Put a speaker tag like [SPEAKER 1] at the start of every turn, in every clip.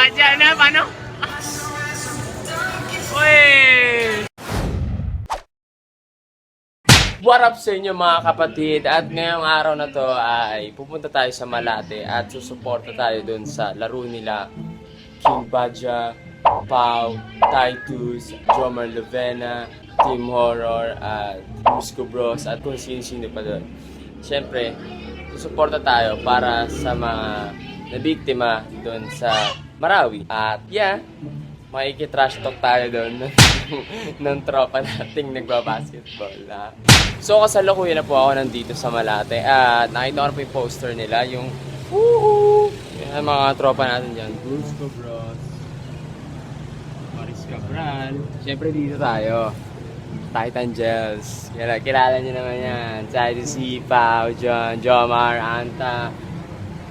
[SPEAKER 1] Diyan na, paano? Uy! What up sa inyo mga kapatid? At ngayong araw na to ay pupunta tayo sa Malate at susuporta tayo dun sa laro nila King Badja, Pau, Titus, Drummer Lovena, Team Horror at Musco Bros at kung sino-sino pa doon. Siyempre, susuporta tayo para sa mga nabiktima doon sa Marawi. At yeah, makikitrash talk tayo doon ng tropa nating nagbabasketball. So kasalukuyan na po ako nandito sa Malate at nakita ko na po yung poster nila, yung woohoo! Yan mga tropa natin dyan. Musco Bros, Maris Cabral. Siyempre dito tayo. Titan Gels. Kilala nyo naman yan. Titus, Pau, John, Jomar, Anta.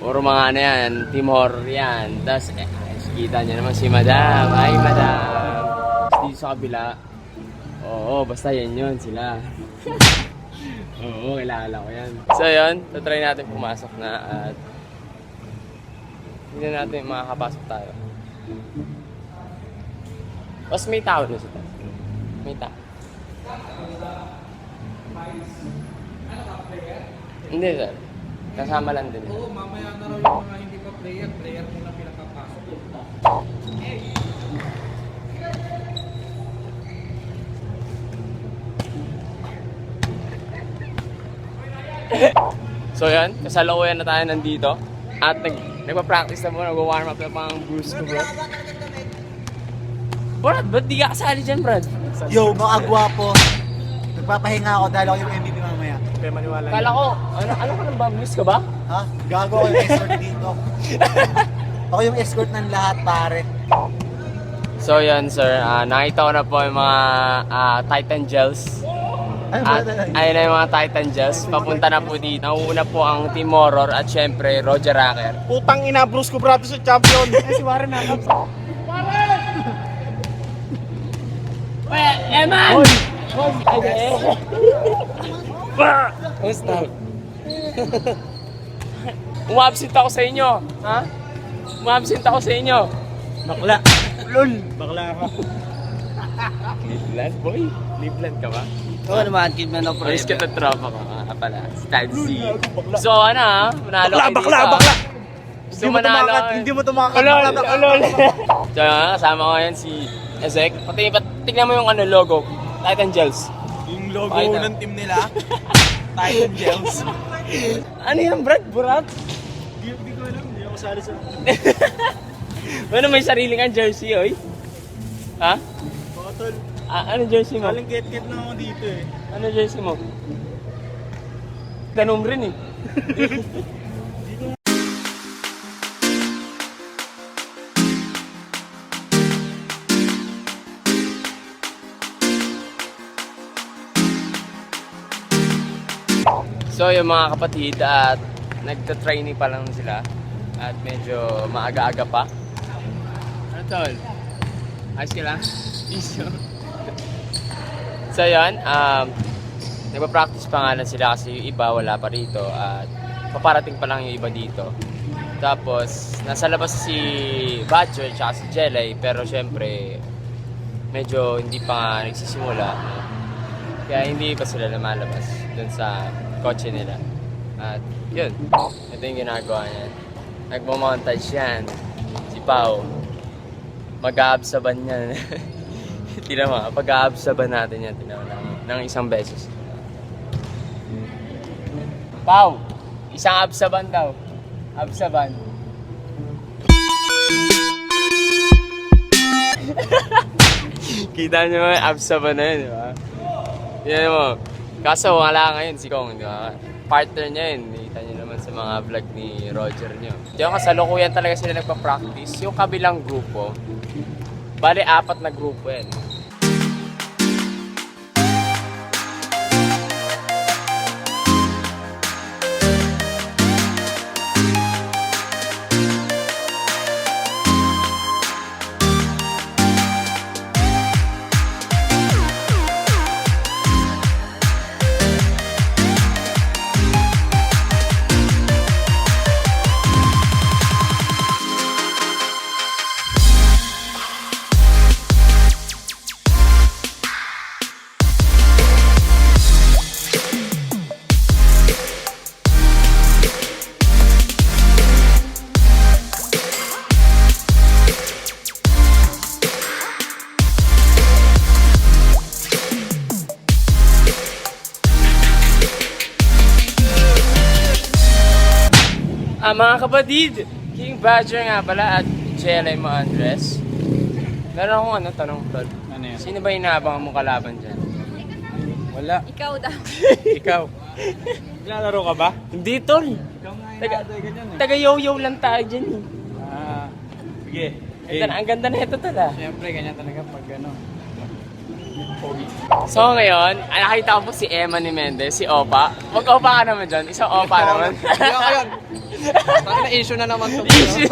[SPEAKER 1] Puro mga ano yan. Team Horror yan. Tapos, kita nyo naman si Madam. Hi, Madam. Dito sa kabila. Oo, basta yan yun sila. Oo, kilala ko yan. So yun, tatry natin pumasok na at hindi natin makakapasok tayo. Tapos may tao na siya. May tao. Hindi sir. Kasama lang din.
[SPEAKER 2] Oo, mamaya na raw yung mga hindi pa player muna pinapapasok.
[SPEAKER 1] So yan, kasalukuyan na tayo nandito. At nagpa-practice na muna, nag-warm up na pang Bruce ko bro. Brad, ba't di ka kasali dyan Brad?
[SPEAKER 3] Yo, mga gwapo. Nagpapahinga ako dahil ako yung MVP mamaya.
[SPEAKER 2] Kaya maniwala
[SPEAKER 1] Kala ko, ano ka nang bambus ka ba?
[SPEAKER 3] Ha? Gago ako yung escort dito. Ako yung escort ng lahat, pare.
[SPEAKER 1] So yan sir, nakita ko na po yung mga Titan Gels. At ayun na yung mga Titan Gels. Papunta na po dito. Nauuna po ang Team Horror at syempre Roger Racker.
[SPEAKER 2] Putang ina, Bruce ko brato sa champion.
[SPEAKER 3] Si Warren nakap.
[SPEAKER 1] Eman! Kumusta? Umabsent ako sa inyo. Ha? Umabsent ako sa inyo.
[SPEAKER 2] Bakla. Lol. Bakla ka.
[SPEAKER 1] Liveland, boy. Liveland ka ba?
[SPEAKER 3] Oo naman, kid man of
[SPEAKER 1] Ayos ka na tropa ko pala. Si Titus C. So ano ha? Manalo kayo dito.
[SPEAKER 2] Bakla.
[SPEAKER 1] Gusto manalo.
[SPEAKER 3] Hindi mo tumakat.
[SPEAKER 1] Ulol. So kasama ko yan si Ezek. Tingnan mo yung logo. Titan Gels.
[SPEAKER 2] Yung logo
[SPEAKER 1] Pakita.
[SPEAKER 2] ng team nila. Titan Gels.
[SPEAKER 1] Ano yan, Brad? Burat?
[SPEAKER 2] Hindi ko alam. Hindi ako sali sa...
[SPEAKER 1] Ano may sariling ang jersey, oy? Ha?
[SPEAKER 2] Botol.
[SPEAKER 1] Ano jersey mo?
[SPEAKER 2] Galing get na ako dito eh.
[SPEAKER 1] Ano jersey mo? Tanong rin eh. So yung mga kapatid at nagta-training pa lang sila at medyo maaga-aga pa. Ano tol? Ayos ka lang? Iso. So yun, nagpa-practice pa nga lang sila kasi yung iba wala pa rito at paparating pa lang yung iba dito. Tapos nasa labas si Badger at si Jelay pero syempre medyo hindi pa nga nagsisimula. Kaya hindi pa sila lumalabas dun sa kotse nila. At yun, ito yung ginagawa niyan. Nagmamontage yan. Si Pau. Mag-aabsaban yan. Tignan mo, pag-aabsaban natin yan. Tignan mo ng isang beses. Pau, isang absaban daw. Absaban. Kita nyo yung absaban na yun, di ba? Yan mo. Kaso wala ngayon si Kong, di ba? Partner niya yun. Nakita niyo naman sa mga vlog ni Roger niyo. Diyan kasalukuyan talaga sila nagpa-practice. Yung kabilang grupo, bale 4 na grupo yan. Mga kapatid, King Badger nga pala at JLM Andres. Meron akong tanong, tol.
[SPEAKER 2] Ano yan?
[SPEAKER 1] Sino ba inaabangan mong kalaban dyan?
[SPEAKER 2] Wala.
[SPEAKER 4] Ikaw daw.
[SPEAKER 2] Ikaw. Naglalaro ka ba?
[SPEAKER 1] Hindi, tol.
[SPEAKER 2] Ikaw nga
[SPEAKER 1] Taga,
[SPEAKER 2] inaantay ganyan eh.
[SPEAKER 1] taga-yo-yo lang tayo dyan eh.
[SPEAKER 2] Sige.
[SPEAKER 1] Ang ganda na ito, tol ah.
[SPEAKER 2] Siyempre, ganyan talaga pag ano. Pogi.
[SPEAKER 1] So ngayon, nakita ko po si Emma ni Mendez, si Opa. Mag-Opa ka naman dyan, isang Opa naman.
[SPEAKER 3] Kaya ko yun. Parang issue na naman to.
[SPEAKER 1] Issue.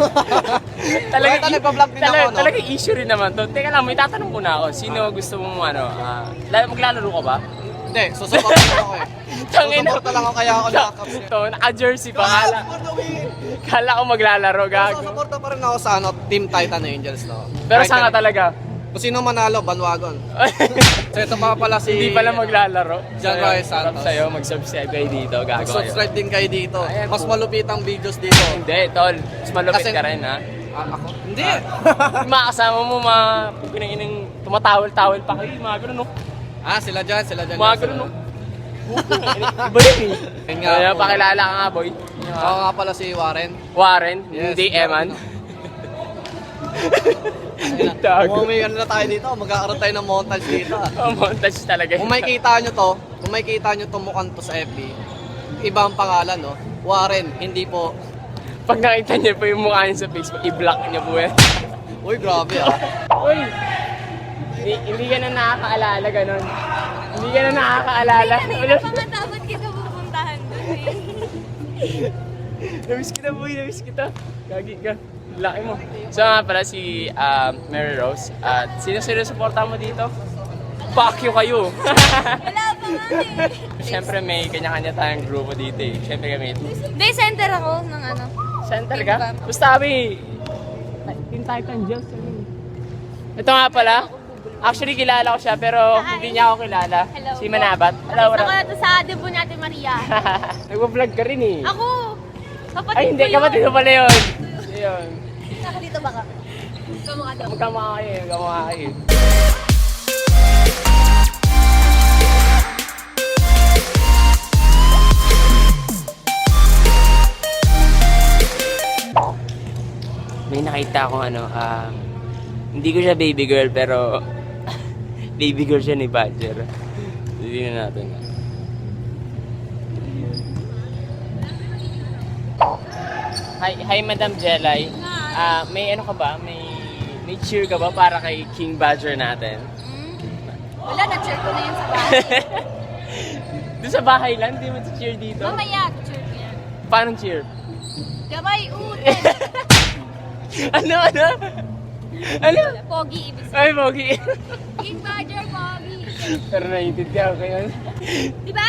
[SPEAKER 3] Kahit nagpa-vlog din ako, no?
[SPEAKER 1] Talaga issue rin naman to. Teka lang, may tatanong ko na ako. Sino gusto mong maglalaro ka ba?
[SPEAKER 3] Hindi, susuporta lang ako eh.
[SPEAKER 1] Tangina.
[SPEAKER 3] Susuporta lang ako kaya ako nakakaps.
[SPEAKER 1] Ito, naka-jersey pa. Kala ko maglalaro, gago.
[SPEAKER 3] Susuporta pa rin ako sa Team Titan Angels, no?
[SPEAKER 1] Pero
[SPEAKER 3] Kahit
[SPEAKER 1] saan ka
[SPEAKER 3] ganun.
[SPEAKER 1] talaga?
[SPEAKER 3] Kung sino manalo, bandwagon. So ito pa pala si...
[SPEAKER 1] Hindi pala maglalaro.
[SPEAKER 3] John Roy Santos.
[SPEAKER 1] Sa'yo, mag-subscribe kayo dito, gago kayo.
[SPEAKER 3] Subscribe din kayo dito.
[SPEAKER 1] Ayan
[SPEAKER 3] Mas
[SPEAKER 1] po.
[SPEAKER 3] malupit ang videos dito.
[SPEAKER 1] Hindi, tol. Mas malupit
[SPEAKER 3] Kasi-
[SPEAKER 1] ka rin, ha?
[SPEAKER 3] Ako? Hindi.
[SPEAKER 1] Yung mga kasama mo, pinang tumatawal-tawal pa kayo, mga ganun, no?
[SPEAKER 3] Sila dyan.
[SPEAKER 1] Mga ganun, no? Iba yun, eh.
[SPEAKER 3] Yun nga
[SPEAKER 1] Kaya
[SPEAKER 3] po.
[SPEAKER 1] pakilala ka nga, boy.
[SPEAKER 3] Ako nga pala si Warren.
[SPEAKER 1] Warren,
[SPEAKER 3] Yes,
[SPEAKER 1] hindi Eman.
[SPEAKER 3] Kung
[SPEAKER 1] Tago.
[SPEAKER 3] may ano na tayo dito, magkakaroon tayo ng montage dito.
[SPEAKER 1] Montage talaga.
[SPEAKER 3] Kung makikita nyo to mukhang to sa FB, iba ang pangalan, no? Warren, hindi po.
[SPEAKER 1] Pag nakita niyo po yung mukha niya sa Facebook, i-block niyo po yan.
[SPEAKER 3] Uy, grabe ah.
[SPEAKER 1] Uy! Hindi ka na nakakaalala ganun. Hindi ka na nakakaalala.
[SPEAKER 4] Kanina pa nga dapat kita pupuntahan doon eh.
[SPEAKER 1] Namiss kita, boy. Namiss kita. Gagi ka. Laki mo. So nga pala si Mary Rose. At sino-sino supporta mo dito? Fuck you kayo.
[SPEAKER 4] Wala pa nga eh.
[SPEAKER 1] Siyempre may kanya-kanya tayong grupo dito eh. Siyempre kami.
[SPEAKER 4] Hindi, center ako ng ano.
[SPEAKER 1] Saan talaga? Basta kami. Team Titan Diyos. Ito nga pala. Actually kilala ko siya pero hindi niya ako kilala.
[SPEAKER 4] Hello.
[SPEAKER 1] Si Manabat. Hello,
[SPEAKER 4] Ako
[SPEAKER 1] wala.
[SPEAKER 4] na to sa debut natin, Maria.
[SPEAKER 1] Nagpa-vlog ka rin eh.
[SPEAKER 4] Ako! Kapatid
[SPEAKER 1] Ay hindi,
[SPEAKER 4] ko yun.
[SPEAKER 1] kapatid ko pala yun. Yun.
[SPEAKER 4] Nakalito ba ka? Kamukha daw.
[SPEAKER 1] Magkamukha kayo, magkamukha kayo. May nakita akong hindi ko siya baby girl pero baby girl siya ni Badger. Tignan natin. Hi Madam Jelay. May ano ka ba? May cheer ka ba para kay King Badger natin?
[SPEAKER 4] Wala, na-cheer ko na yun sa bahay.
[SPEAKER 1] Doon sa bahay lang, hindi mo cheer dito.
[SPEAKER 4] Mamaya, cheer ko yan.
[SPEAKER 1] Paano cheer?
[SPEAKER 4] Gabay, uten.
[SPEAKER 1] Ano? Ano?
[SPEAKER 4] Pogi, ibig sabihin.
[SPEAKER 1] Ay, Pogi.
[SPEAKER 4] King Badger, Pogi.
[SPEAKER 1] Pero naiintindihan ko yun.
[SPEAKER 4] Diba?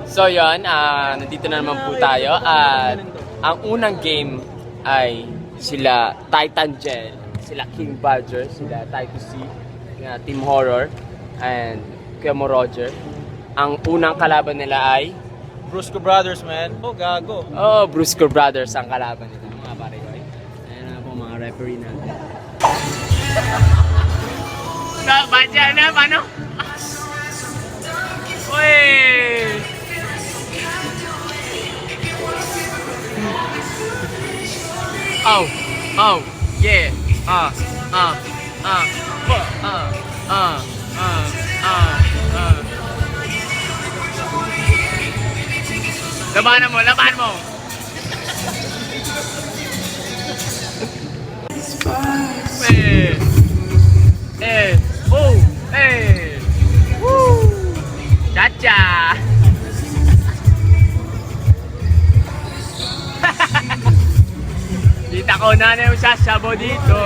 [SPEAKER 1] So yun, nandito na naman po tayo at ang unang game ay sila Titan Gel, sila King Badger, sila Titus C, na Team Horror, and Kuya Mo Roger. Ang unang kalaban nila ay
[SPEAKER 2] Brusco Brothers, man. Oh, gago.
[SPEAKER 1] Brusco Brothers ang kalaban nila, mga pare ko. Ayan na po mga referee natin. Badger na, paano? Uy! Oh, yeah, labanan mo! Woo! Cha-cha! Kita ko na yung sasabo dito.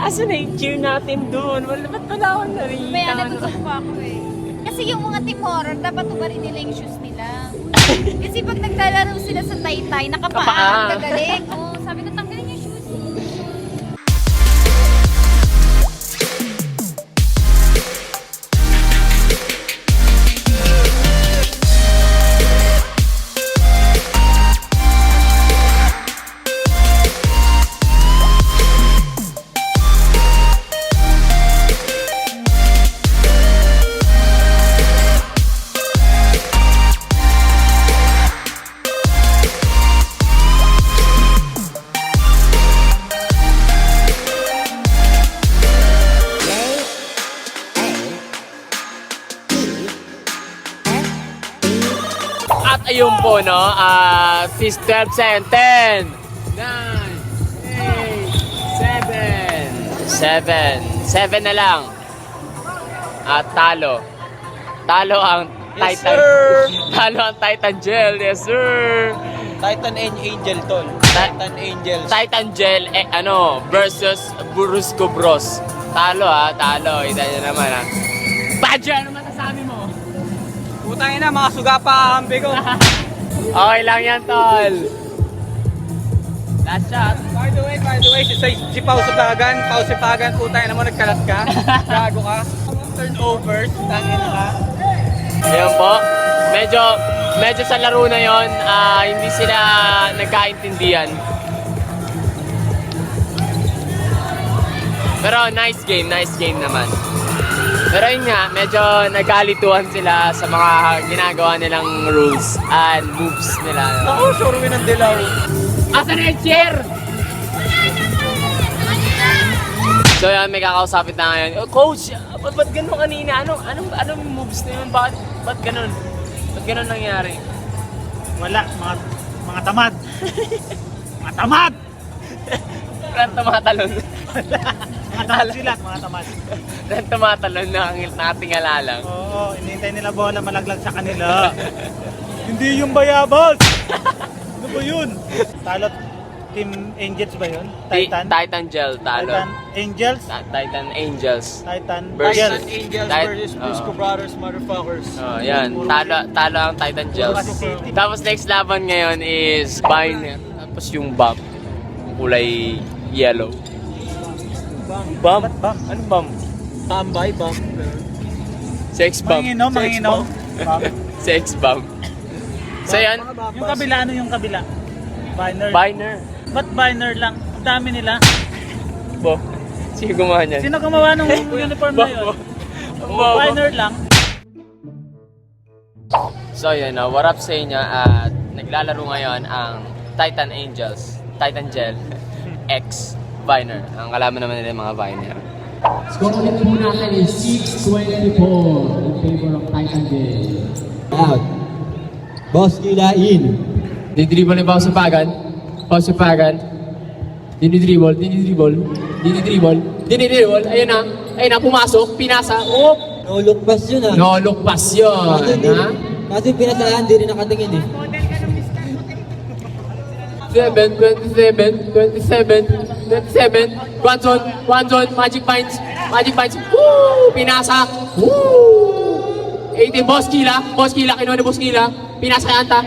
[SPEAKER 1] Asa na yung cheer natin doon? Ba't wala akong narita?
[SPEAKER 4] May natusok pa ako eh. Kasi yung mga team horror, dapat ubarin nila yung shoes nila. Kasi pag naglalaro sila sa taytay, nakapaa
[SPEAKER 1] Kapaa.
[SPEAKER 4] ang gagaling. Oo, sabi ko, tanggalin yung shoes.
[SPEAKER 1] At ayun po, no? Sis 12 second. 10, 9, 8, 7. 7 na lang. At talo. Talo ang
[SPEAKER 3] Yes,
[SPEAKER 1] Titan.
[SPEAKER 3] sir.
[SPEAKER 1] Talo ang Titan Gel. Yes, sir.
[SPEAKER 3] Titan and Angel, tol. Titan Angels.
[SPEAKER 1] Titan Gel, versus Brusco Bros. Talo talo. Ito nyo naman Badger, ano masasabi mo?
[SPEAKER 3] Putangin na, mga suga pa ang bigo.
[SPEAKER 1] Okay lang yan, tol. Last shot.
[SPEAKER 3] By the way, si Pao Sipagan, putangin na mo, nagkalat ka. Gago ka. Turnovers, tangin na ka.
[SPEAKER 1] Ayun po. Medyo sa laro na yon, hindi sila nagkaintindihan. Pero nice game naman. Pero yun nga, medyo nagkalituhan sila sa mga ginagawa nilang rules and moves nila.
[SPEAKER 3] Ako, sure win ang dilaw.
[SPEAKER 1] Asan na yung chair? So yan, may kakausapit na ngayon. Oh, coach, ba't ganun kanina? Anong moves na yun? Ba't ganun? Ba't ganun nangyari?
[SPEAKER 2] Wala, mga tamad. Mga tamad!
[SPEAKER 1] Parang tumatalon.
[SPEAKER 2] Mga tamad sila, mga tamad.
[SPEAKER 1] Parang tumatalon na ang natingala lang.
[SPEAKER 2] Oo, inintay nila bola malaglag sa kanila. Hindi yung bayabas! Ano ba yun? Talo Team Angels ba yun? Titan?
[SPEAKER 1] Titan Gel, talo.
[SPEAKER 2] Titan Angels?
[SPEAKER 1] Titan Angels.
[SPEAKER 2] Titan
[SPEAKER 1] Versus-
[SPEAKER 2] Angels.
[SPEAKER 3] Angels
[SPEAKER 1] Tit-
[SPEAKER 3] versus Brusco Brothers, motherfuckers.
[SPEAKER 1] Oh, yan. Talo ang Titan Gels. Tapos next laban ngayon is Binary. Tapos yung Bump. Kulay yellow. Bump?
[SPEAKER 2] Bump?
[SPEAKER 1] Anong Bump?
[SPEAKER 3] Tambay, bang.
[SPEAKER 1] Sex Bump.
[SPEAKER 2] Manginom.
[SPEAKER 1] Sex Bump. So yan.
[SPEAKER 2] Yung kabila, ano yung kabila? Binary.
[SPEAKER 1] Binary.
[SPEAKER 2] Ba't binary lang? Ang dami nila.
[SPEAKER 1] Bo. Sige gumawa niyan.
[SPEAKER 2] Sino gumawa ng uniform na yun? Binary lang.
[SPEAKER 1] So yun, what up sa inyo at naglalaro ngayon ang Titan Angels, Titan Gel, X Viner. Ang kalaman naman nila yung mga Viner.
[SPEAKER 5] Score ulit po natin is 6-24 in favor of Titan Day.
[SPEAKER 6] Out. Boss Gila in.
[SPEAKER 5] Didribble ni Pausipagan. Pausipagan. Dinidribble. Ayun na, pumasok, pinasa. Oh!
[SPEAKER 6] No look pass yun ah.
[SPEAKER 5] No look pass yun. Ha?
[SPEAKER 6] Kasi pinasahan, di rin nakatingin eh.
[SPEAKER 5] 27. One zone, magic points. Woo! Pinasa. Woo! 18, Boss Kila, kinuha ni Boss Kila. Pinasa kay Anta.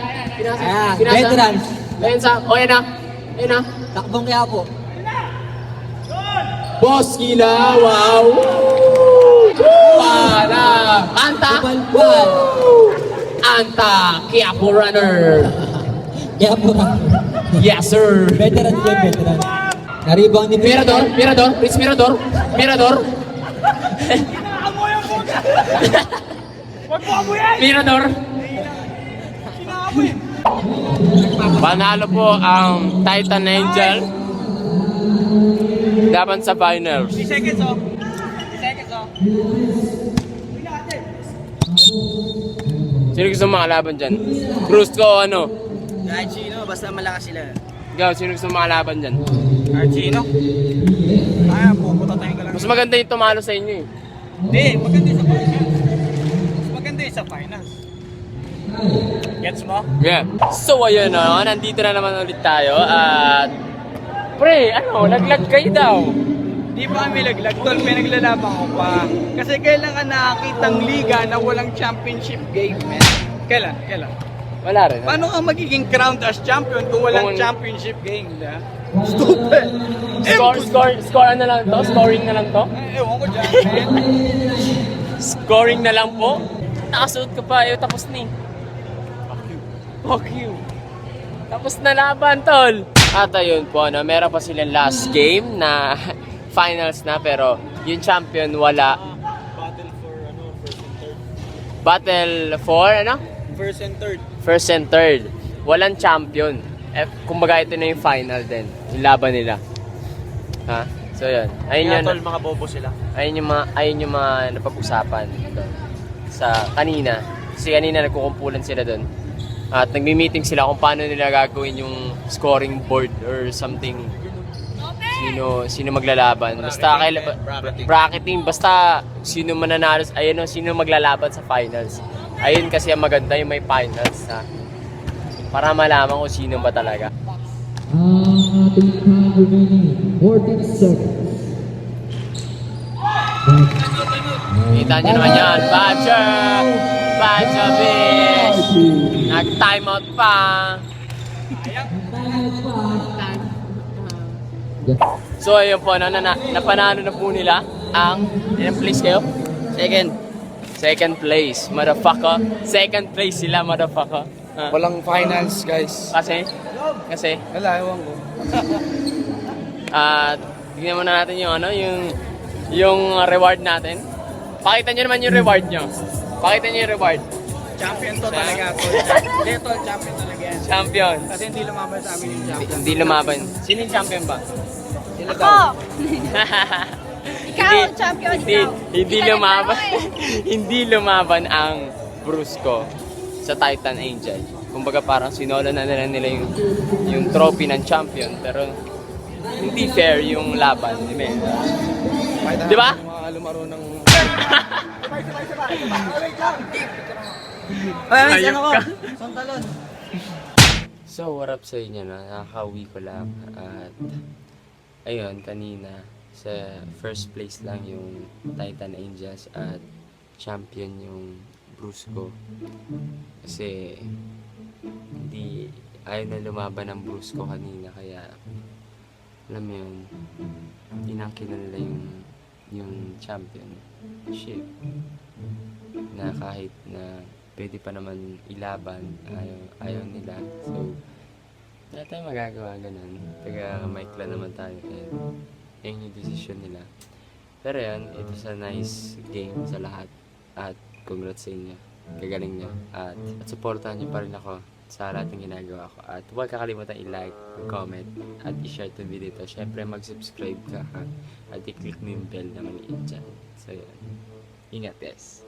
[SPEAKER 6] Veterans.
[SPEAKER 5] Ayun na.
[SPEAKER 6] Takbong kaya po.
[SPEAKER 5] Boss Kila, wow! Wala! Anta!
[SPEAKER 6] Balbal.
[SPEAKER 5] Anta, Quiapo runner.
[SPEAKER 6] Kaya po na.
[SPEAKER 5] Yes, sir.
[SPEAKER 6] Veterans yun, veterans. Naribang ni
[SPEAKER 5] Mirador, Prince Mirador. Mirador.
[SPEAKER 1] Panalo po ang Titan Angel laban sa Finals.
[SPEAKER 3] 3 seconds oh.
[SPEAKER 1] Sino gusto makalaban dyan? Brusco o ano?
[SPEAKER 3] Kahit sino, basta malakas sila.
[SPEAKER 1] Ikaw, sino gusto makalaban dyan?
[SPEAKER 3] Kahit sino? Ay, pupunta tayo ka lang.
[SPEAKER 1] Mas maganda yung tumalo sa inyo eh.
[SPEAKER 3] Hindi, maganda yung sa finals. Mas maganda yung sa finals. Gets mo?
[SPEAKER 1] Yeah. So ayun nandito na naman ulit tayo at pre, laglag kayo daw.
[SPEAKER 3] Di pa kami laglag, tol, pinaglalaban ko pa. Kasi kailan ka nakakitang liga na walang championship game, man? Kailan?
[SPEAKER 1] Wala rin.
[SPEAKER 3] Paano ka magiging crowned as champion kung walang
[SPEAKER 1] Kung-
[SPEAKER 3] championship game, da? Stupid!
[SPEAKER 1] Score na lang to? Scoring na lang to?
[SPEAKER 3] Ewan ko dyan, man.
[SPEAKER 1] Scoring na lang po? Nakasuot ka pa, tapos na eh. Fuck you. Tapos na laban, tol. At ayun po, meron pa silang last game na finals na, pero yung champion wala. Battle for
[SPEAKER 3] First and third.
[SPEAKER 1] First and third. Walang champion. Kumbaga ito na yung final din. Yung laban nila. Ha? So yun. Ayun yun.
[SPEAKER 2] mga bobo sila.
[SPEAKER 1] Ayun yung mga napag-usapan doon sa kanina. Kasi kanina nagkukumpulan sila doon. At nagmi-meeting sila kung paano nila gagawin yung scoring board or something. Sino maglalaban. Basta bracketing. Basta sino mananalo. Ayun, sino maglalaban sa finals. Ayun kasi ang maganda yung may finals, ha. Para malaman kung sino ba talaga.
[SPEAKER 6] Ang ating time remaining 14 seconds.
[SPEAKER 1] Kita nyo naman yan. Badger, bitch! Nag-time out pa. So ayun po, napanalo na po nila ang, ilang place kayo? Second place, motherfucker. Second place sila, motherfucker. Ha?
[SPEAKER 3] Walang finals, guys.
[SPEAKER 1] Kasi?
[SPEAKER 3] Wala, ewan ko.
[SPEAKER 1] Tignan muna natin yung reward natin. Pakita nyo naman yung reward nyo. Pakita nyo yung reward.
[SPEAKER 3] Champion to talaga, tol. Hindi, tol, champion talaga yan.
[SPEAKER 1] Champion.
[SPEAKER 3] Kasi hindi lumaban sa amin yung champion.
[SPEAKER 1] Hindi lumaban. Sino yung champion ba?
[SPEAKER 3] Sila
[SPEAKER 4] Ako!
[SPEAKER 3] daw.
[SPEAKER 4] Ikaw, champion, ikaw.
[SPEAKER 1] Hindi
[SPEAKER 4] Hindi ka
[SPEAKER 1] lumaban.
[SPEAKER 4] naglaro eh.
[SPEAKER 1] Hindi lumaban ang Brusco sa Titan Angel. Kumbaga parang sinolo na nila yung trophy ng champion, pero hindi fair yung laban. Di ba?
[SPEAKER 3] Mga lumaro ng...
[SPEAKER 1] Ayok ka.
[SPEAKER 3] Santalon.
[SPEAKER 1] So, what up sa inyo na? Nakaka-uwi ko lang. At, ayun, kanina, sa first place lang yung Titan Angels at champion yung Brusco. Kasi, ayaw na lumaban ng Brusco kanina. Kaya, alam mo yun, inangkin na nila yung championship. Na kahit na pwede pa naman ilaban, ayaw nila. So, wala tayong magagawa ganun. Taga Mike lang naman tayo. Yan yung decision nila. Pero yan, it was a nice game sa lahat. At congrats sa inyo. Gagaling nyo. At supportahan nyo pa rin ako sa lahat ng ginagawa ko. At huwag kakalimutan i-like, comment, at i-share itong video ito. Siyempre, mag-subscribe ka, ha? At i-click mo yung bell na maliit dyan. So, yan. Ingat, guys.